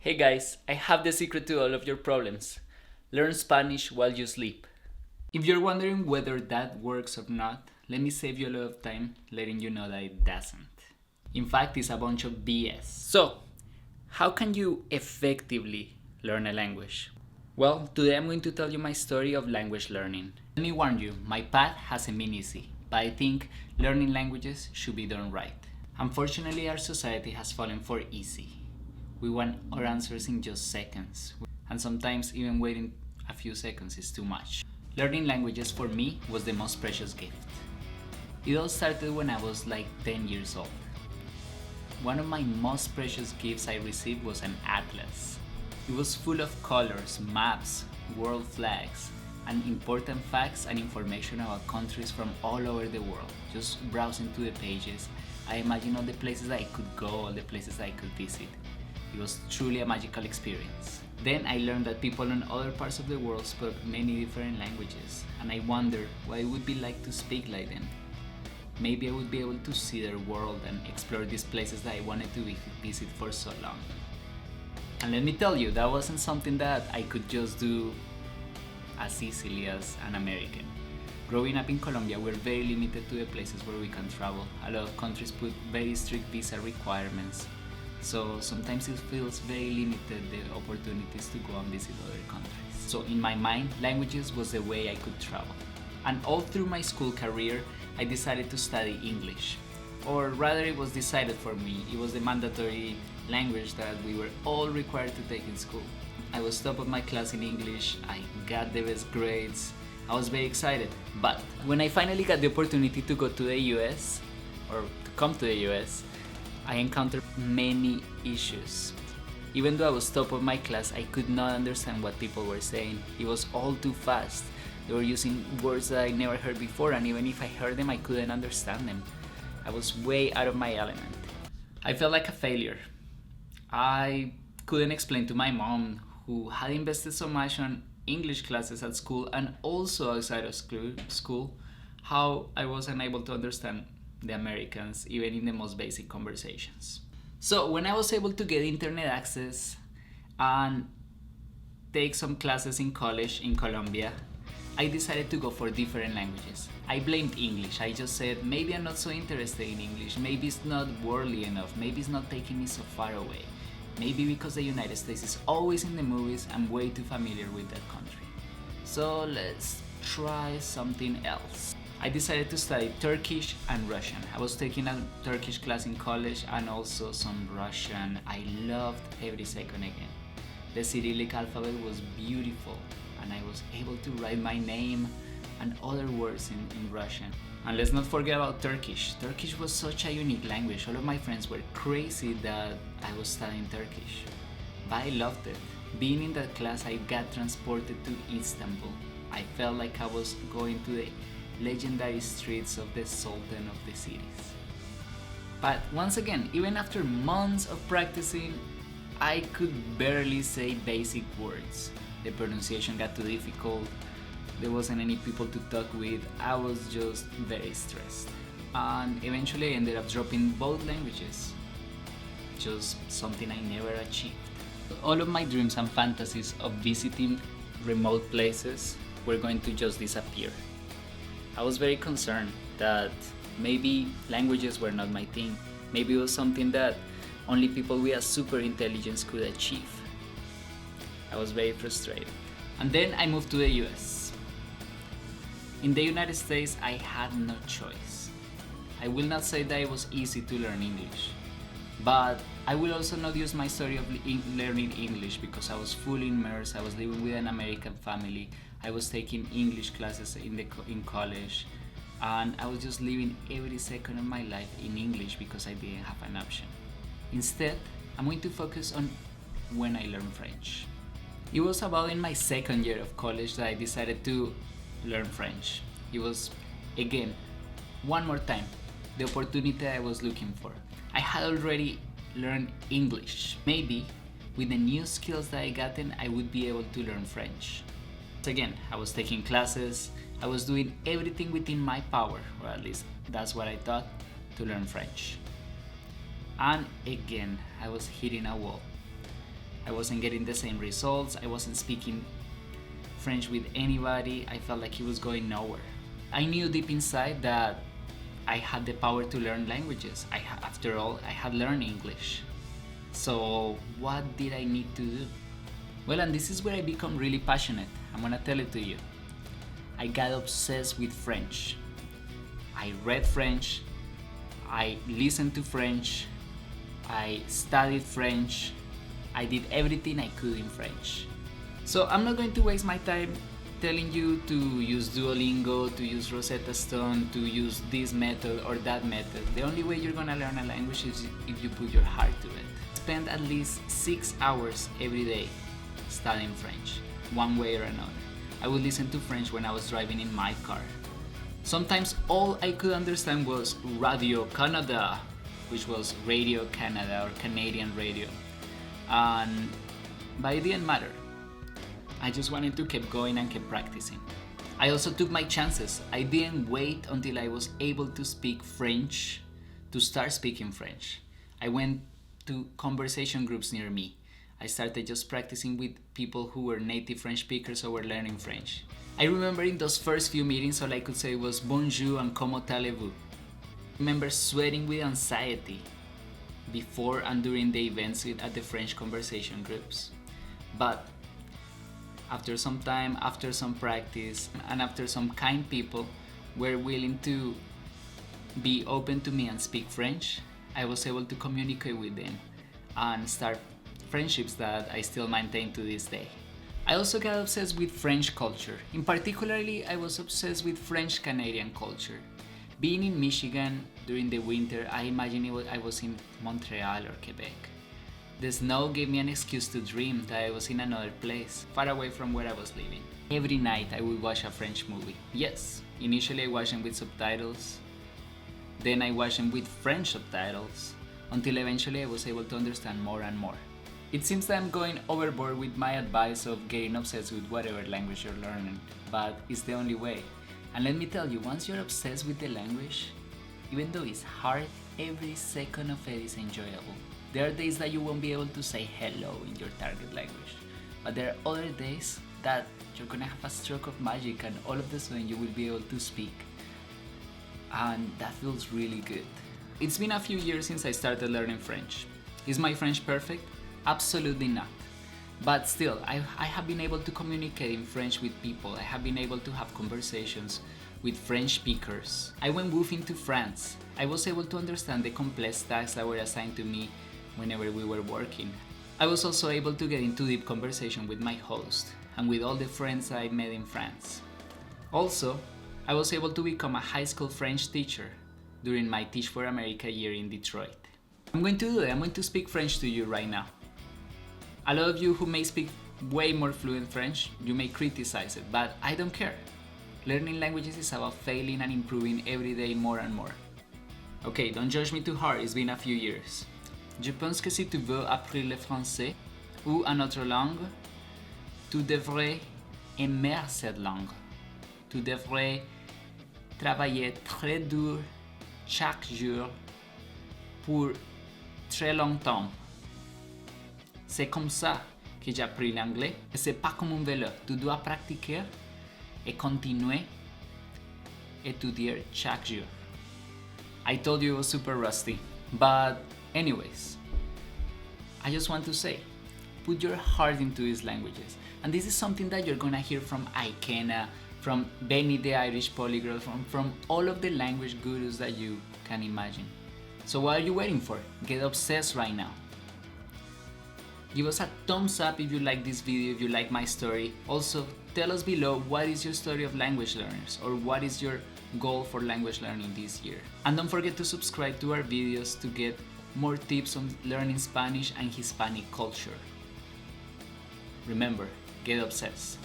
Hey guys, I have the secret to all of your problems. Learn Spanish while you sleep. If you're wondering whether that works or not, let me save you a lot of time letting you know that it doesn't. In fact, it's a bunch of BS. So, how can you effectively learn a language? Well, today I'm going to tell you my story of language learning. Let me warn you, my path hasn't been easy, but I think learning languages should be done right. Unfortunately, our society has fallen for easy. We want our answers in just seconds, and sometimes even waiting a few seconds is too much. Learning languages for me was the most precious gift. It all started when I was like 10 years old. One of my most precious gifts I received was an atlas. It was full of colors, maps, world flags, and important facts and information about countries from all over the world. Just browsing through the pages, I imagined all the places I could go, all the places I could visit. It was truly a magical experience. Then I learned that people in other parts of the world spoke many different languages, and I wondered what it would be like to speak like them. Maybe I would be able to see their world and explore these places that I wanted to visit for so long. And let me tell you, that wasn't something that I could just do as easily as an American. Growing up in Colombia, we're very limited to the places where we can travel. A lot of countries put very strict visa requirements, so sometimes it feels very limited, the opportunities to go and visit other countries. So in my mind, languages was the way I could travel. And all through my school career, I decided to study English. Or rather, it was decided for me. It was the mandatory language that we were all required to take in school. I was top of my class in English, I got the best grades, I was very excited. But when I finally got the opportunity to go to the US, or to come to the US, I encountered many issues. Even though I was top of my class, I could not understand what people were saying. It was all too fast. They were using words that I never heard before, and even if I heard them, I couldn't understand them. I was way out of my element. I felt like a failure. I couldn't explain to my mom, who had invested so much on English classes at school and also outside of school, how I was unable to understand the Americans, even in the most basic conversations. So when I was able to get internet access and take some classes in college in Colombia, I decided to go for different languages. I blamed English. I just said, maybe I'm not so interested in English, maybe it's not worldly enough, maybe it's not taking me so far away. Maybe because the United States is always in the movies, I'm way too familiar with that country. So let's try something else. I decided to study Turkish and Russian. I was taking a Turkish class in college and also some Russian. I loved every second again. The Cyrillic alphabet was beautiful, and I was able to write my name and other words in Russian. And let's not forget about Turkish. Turkish was such a unique language. All of my friends were crazy that I was studying Turkish, but I loved it. Being in that class, I got transported to Istanbul. I felt like I was going to the legendary streets of the Sultan of the cities. But once again, even after months of practicing, I could barely say basic words. The pronunciation got too difficult. There wasn't any people to talk with. I was just very stressed. And eventually I ended up dropping both languages. Just something I never achieved. All of my dreams and fantasies of visiting remote places were going to just disappear. I was very concerned that maybe languages were not my thing. Maybe it was something that only people with a super intelligence could achieve. I was very frustrated. And then I moved to the US. In the United States, I had no choice. I will not say that it was easy to learn English, but I will also not use my story of learning English because I was fully immersed. I was living with an American family. I was taking English classes in college, and I was just living every second of my life in English because I didn't have an option. Instead, I'm going to focus on when I learned French. It was about in my second year of college that I decided to learn French. It was, again, one more time, the opportunity I was looking for. I had already learned English. Maybe with the new skills that I gotten, I would be able to learn French. Again, I was taking classes, I was doing everything within my power, or at least that's what I thought, to learn French. And again, I was hitting a wall. I wasn't getting the same results. I wasn't speaking French with anybody. I felt like it was going nowhere. I knew deep inside that I had the power to learn languages. After all, I had learned English. So what did I need to do? Well, and this is where I become really passionate. I'm gonna tell it to you. I got obsessed with French. I read French, I listened to French, I studied French, I did everything I could in French. So I'm not going to waste my time telling you to use Duolingo, to use Rosetta Stone, to use this method or that method. The only way you're gonna learn a language is if you put your heart to it. Spend at least 6 hours every day studying French, one way or another. I would listen to French when I was driving in my car. Sometimes all I could understand was Radio Canada, which was Radio Canada or Canadian radio. But it didn't matter. I just wanted to keep going and keep practicing. I also took my chances. I didn't wait until I was able to speak French to start speaking French. I went to conversation groups near me. I started just practicing with people who were native French speakers or were learning French. I remember in those first few meetings all I could say was bonjour and comment allez-vous. I remember sweating with anxiety before and during the events at the French conversation groups. But after some time, after some practice, and after some kind people were willing to be open to me and speak French, I was able to communicate with them and start friendships that I still maintain to this day. I also got obsessed with French culture. In particularly, I was obsessed with French Canadian culture. Being in Michigan during the winter, I imagined I was in Montreal or Quebec. The snow gave me an excuse to dream that I was in another place, far away from where I was living. Every night I would watch a French movie. Yes, initially I watched them with subtitles, then I watched them with French subtitles, until eventually I was able to understand more and more. It seems that I'm going overboard with my advice of getting obsessed with whatever language you're learning, but it's the only way. And let me tell you, once you're obsessed with the language, even though it's hard, every second of it is enjoyable. There are days that you won't be able to say hello in your target language, but there are other days that you're gonna have a stroke of magic and all of a sudden you will be able to speak. And that feels really good. It's been a few years since I started learning French. Is my French perfect? Absolutely not. But still, I have been able to communicate in French with people. I have been able to have conversations with French speakers. I went woofing to France. I was able to understand the complex tasks that were assigned to me whenever we were working. I was also able to get into deep conversation with my host and with all the friends I met in France. Also, I was able to become a high school French teacher during my Teach for America year in Detroit. I'm going to do it. I'm going to speak French to you right now. A lot of you who may speak way more fluent French, you may criticize it, but I don't care. Learning languages is about failing and improving every day more and more. Okay, don't judge me too hard, it's been a few years. Je pense que si tu veux apprendre le français ou une autre langue, tu devrais aimer cette langue. Tu devrais travailler très dur chaque jour pour très longtemps. C'est comme ça que j'ai appris l'anglais. C'est pas comme un vélo. Tu dois pratiquer et continuer étudier chaque jour. I told you it was super rusty. But anyways, I just want to say, put your heart into these languages. And this is something that you're gonna hear from Ikenna, from Benny the Irish Polyglot, from all of the language gurus that you can imagine. So what are you waiting for? Get obsessed right now. Give us a thumbs up if you like this video, if you like my story. Also, tell us below what is your story of language learners or what is your goal for language learning this year. And don't forget to subscribe to our videos to get more tips on learning Spanish and Hispanic culture. Remember, get obsessed.